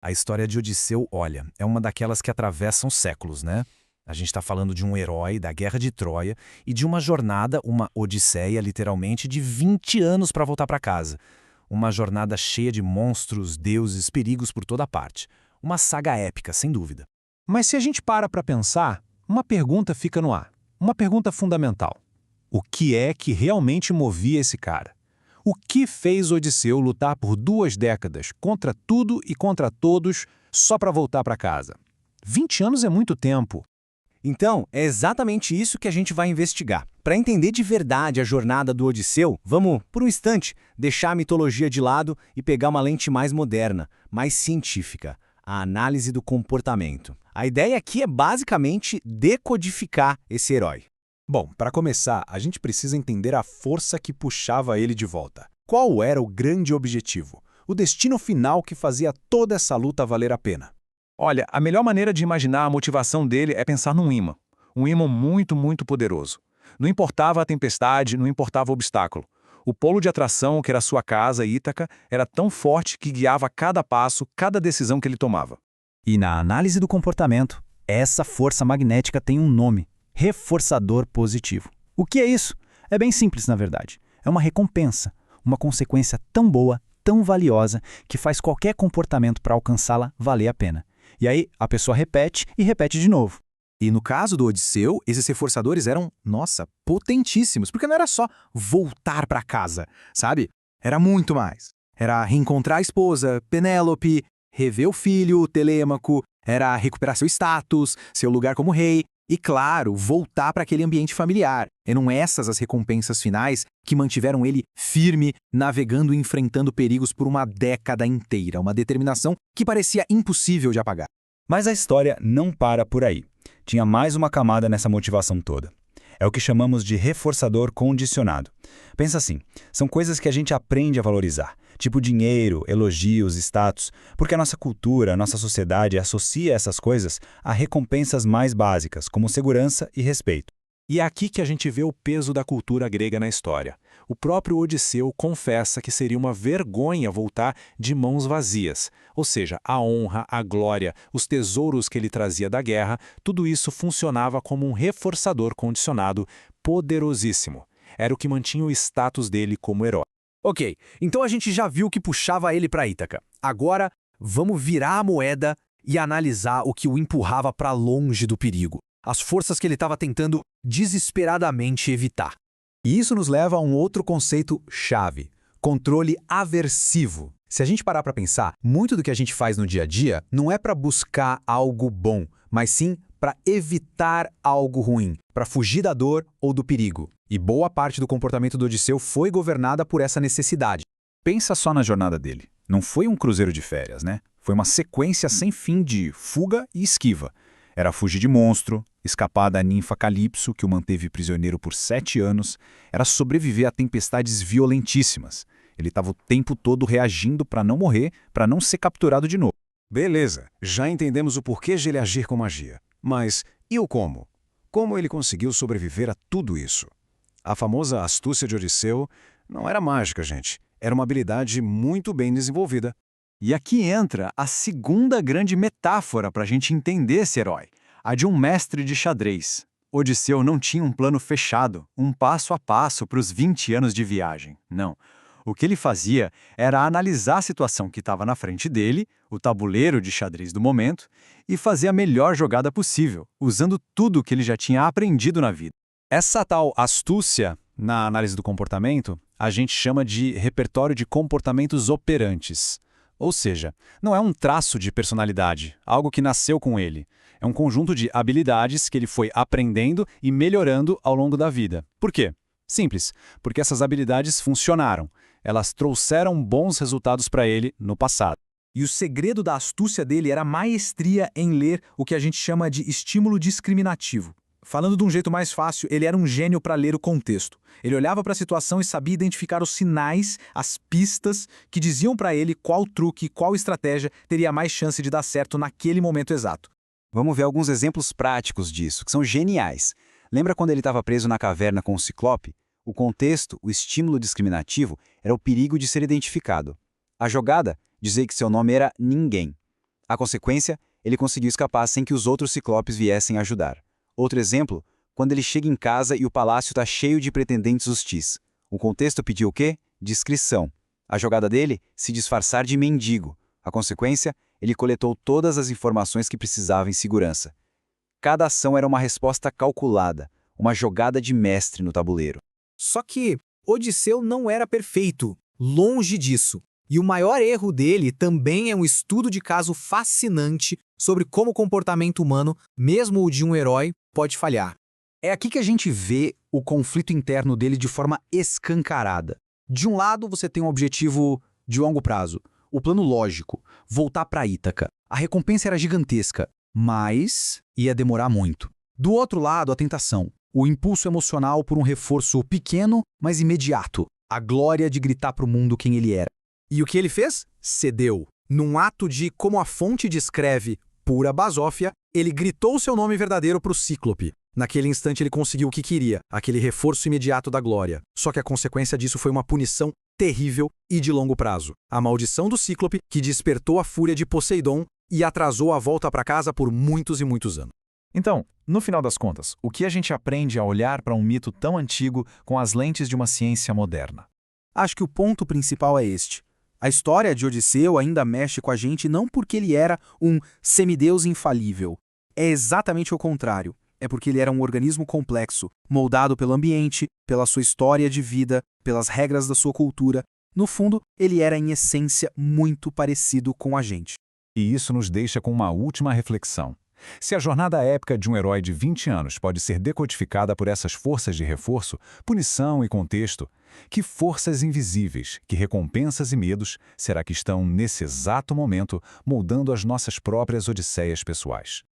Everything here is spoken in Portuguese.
A história de Odisseu, olha, é uma daquelas que atravessam séculos, né? A gente está falando de um herói da Guerra de Troia e de uma jornada, uma odisseia, literalmente, de 20 anos para voltar para casa. Uma jornada cheia de monstros, deuses, perigos por toda parte. Uma saga épica, sem dúvida. Mas se a gente para pensar, uma pergunta fica no ar. Uma pergunta fundamental. O que é que realmente movia esse cara? O que fez Odisseu lutar por 2 décadas, contra tudo e contra todos, só para voltar para casa? 20 anos é muito tempo. Então, é exatamente isso que a gente vai investigar. Para entender de verdade a jornada do Odisseu, vamos, por um instante, deixar a mitologia de lado e pegar uma lente mais moderna, mais científica, a análise do comportamento. A ideia aqui é basicamente decodificar esse herói. Bom, para começar, a gente precisa entender a força que puxava ele de volta. Qual era o grande objetivo? O destino final que fazia toda essa luta valer a pena? Olha, a melhor maneira de imaginar a motivação dele é pensar num imã. Um imã muito, muito poderoso. Não importava a tempestade, não importava o obstáculo. O polo de atração, que era sua casa, Ítaca, era tão forte que guiava cada passo, cada decisão que ele tomava. E na análise do comportamento, essa força magnética tem um nome: reforçador positivo. O que é isso? É bem simples, na verdade. É uma recompensa, uma consequência tão boa, tão valiosa, que faz qualquer comportamento para alcançá-la valer a pena. E aí, a pessoa repete e repete de novo. E no caso do Odisseu, esses reforçadores eram, nossa, potentíssimos, porque não era só voltar para casa, sabe? Era muito mais. Era reencontrar a esposa, Penélope, rever o filho, Telêmaco, era recuperar seu status, seu lugar como rei e, claro, voltar para aquele ambiente familiar. Eram essas as recompensas finais que mantiveram ele firme, navegando e enfrentando perigos por uma década inteira, uma determinação que parecia impossível de apagar. Mas a história não para por aí. Tinha mais uma camada nessa motivação toda. É o que chamamos de reforçador condicionado. Pensa assim, são coisas que a gente aprende a valorizar, tipo dinheiro, elogios, status, porque a nossa cultura, a nossa sociedade associa essas coisas a recompensas mais básicas, como segurança e respeito. E é aqui que a gente vê o peso da cultura grega na história. O próprio Odisseu confessa que seria uma vergonha voltar de mãos vazias. Ou seja, a honra, a glória, os tesouros que ele trazia da guerra, tudo isso funcionava como um reforçador condicionado poderosíssimo. Era o que mantinha o status dele como herói. Ok, então a gente já viu o que puxava ele para Ítaca. Agora, vamos virar a moeda e analisar o que o empurrava para longe do perigo. As forças que ele estava tentando desesperadamente evitar. E isso nos leva a um outro conceito chave: controle aversivo. Se a gente parar para pensar, muito do que a gente faz no dia a dia não é para buscar algo bom, mas sim para evitar algo ruim, para fugir da dor ou do perigo. E boa parte do comportamento do Odisseu foi governada por essa necessidade. Pensa só na jornada dele. Não foi um cruzeiro de férias, né? Foi uma sequência sem fim de fuga e esquiva. Era fugir de monstro, escapar da ninfa Calipso, que o manteve prisioneiro por 7 anos, era sobreviver a tempestades violentíssimas. Ele estava o tempo todo reagindo para não morrer, para não ser capturado de novo. Beleza, já entendemos o porquê de ele agir com magia. Mas e o como? Como ele conseguiu sobreviver a tudo isso? A famosa astúcia de Odisseu não era mágica, gente. Era uma habilidade muito bem desenvolvida. E aqui entra a segunda grande metáfora para a gente entender esse herói, a de um mestre de xadrez. Odisseu não tinha um plano fechado, um passo a passo para os 20 anos de viagem. Não. O que ele fazia era analisar a situação que estava na frente dele, o tabuleiro de xadrez do momento, e fazer a melhor jogada possível, usando tudo que ele já tinha aprendido na vida. Essa tal astúcia, na análise do comportamento, a gente chama de repertório de comportamentos operantes. Ou seja, não é um traço de personalidade, algo que nasceu com ele. É um conjunto de habilidades que ele foi aprendendo e melhorando ao longo da vida. Por quê? Simples, porque essas habilidades funcionaram. Elas trouxeram bons resultados para ele no passado. E o segredo da astúcia dele era a maestria em ler o que a gente chama de estímulo discriminativo. Falando de um jeito mais fácil, ele era um gênio para ler o contexto. Ele olhava para a situação e sabia identificar os sinais, as pistas, que diziam para ele qual truque, qual estratégia teria mais chance de dar certo naquele momento exato. Vamos ver alguns exemplos práticos disso, que são geniais. Lembra quando ele estava preso na caverna com o Ciclope? O contexto, o estímulo discriminativo, era o perigo de ser identificado. A jogada, dizer que seu nome era Ninguém. A consequência, ele conseguiu escapar sem que os outros ciclopes viessem ajudar. Outro exemplo, quando ele chega em casa e o palácio está cheio de pretendentes hostis. O contexto pediu o quê? Discrição. A jogada dele? Se disfarçar de mendigo. A consequência? Ele coletou todas as informações que precisava em segurança. Cada ação era uma resposta calculada, uma jogada de mestre no tabuleiro. Só que Odisseu não era perfeito, longe disso. E o maior erro dele também é um estudo de caso fascinante sobre como o comportamento humano, mesmo o de um herói, pode falhar. É aqui que a gente vê o conflito interno dele de forma escancarada. De um lado, você tem um objetivo de longo prazo, o plano lógico, voltar para Ítaca. A recompensa era gigantesca, mas ia demorar muito. Do outro lado, a tentação, o impulso emocional por um reforço pequeno, mas imediato, a glória de gritar para o mundo quem ele era. E o que ele fez? Cedeu. Num ato de, como a fonte descreve, pura basófia, ele gritou seu nome verdadeiro para o Cíclope. Naquele instante ele conseguiu o que queria, aquele reforço imediato da glória. Só que a consequência disso foi uma punição terrível e de longo prazo. A maldição do Cíclope, que despertou a fúria de Poseidon e atrasou a volta para casa por muitos e muitos anos. Então, no final das contas, o que a gente aprende a olhar para um mito tão antigo com as lentes de uma ciência moderna? Acho que o ponto principal é este. A história de Odisseu ainda mexe com a gente não porque ele era um semideus infalível. É exatamente o contrário. É porque ele era um organismo complexo, moldado pelo ambiente, pela sua história de vida, pelas regras da sua cultura. No fundo, ele era, em essência, muito parecido com a gente. E isso nos deixa com uma última reflexão. Se a jornada épica de um herói de 20 anos pode ser decodificada por essas forças de reforço, punição e contexto, que forças invisíveis, que recompensas e medos será que estão, nesse exato momento, moldando as nossas próprias odisseias pessoais?